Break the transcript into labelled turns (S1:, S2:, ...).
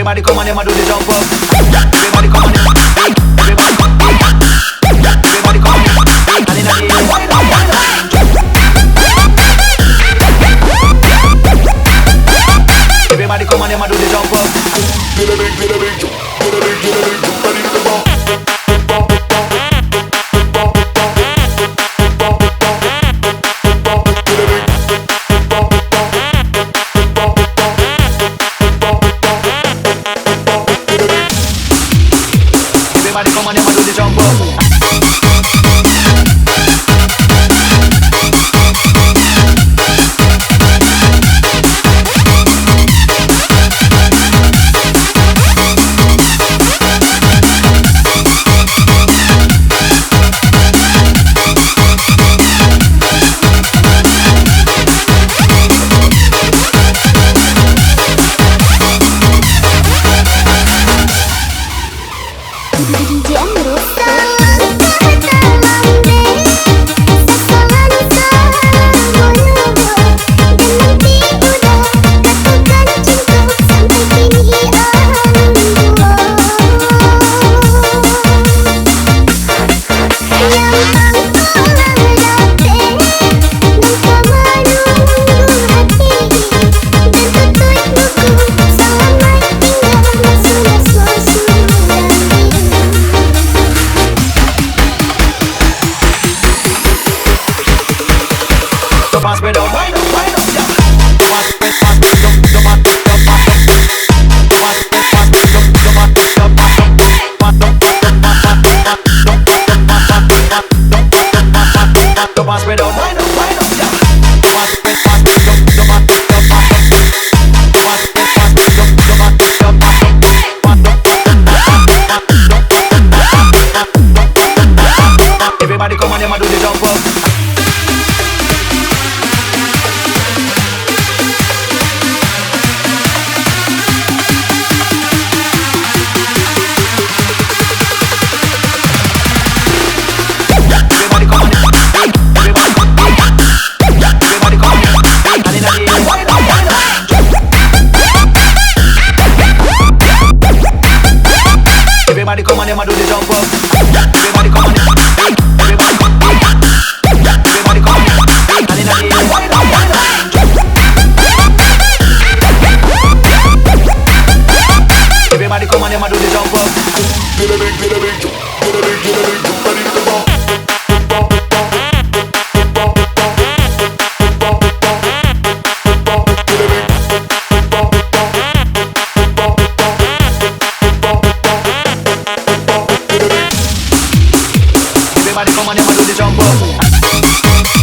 S1: Everybody come on, them a do the jump up. Everybody come on, everybody come on, everybody come on, and in the air, wind up, wind up. Everybody come on, them a do the jump up. Get a big, get a big, get a big, get a big, ready to go. Everybody come on, them a do the jump up.
S2: DJ Amro. Everybody come on, them a do the jump up. Everybody come on, everybody come on, and in the air, wind up, wind up. Everybody come on, them a do the jump up. Get a big, get a big, get a big, get a big, ready to go. Everybody come on, them a do the jump up.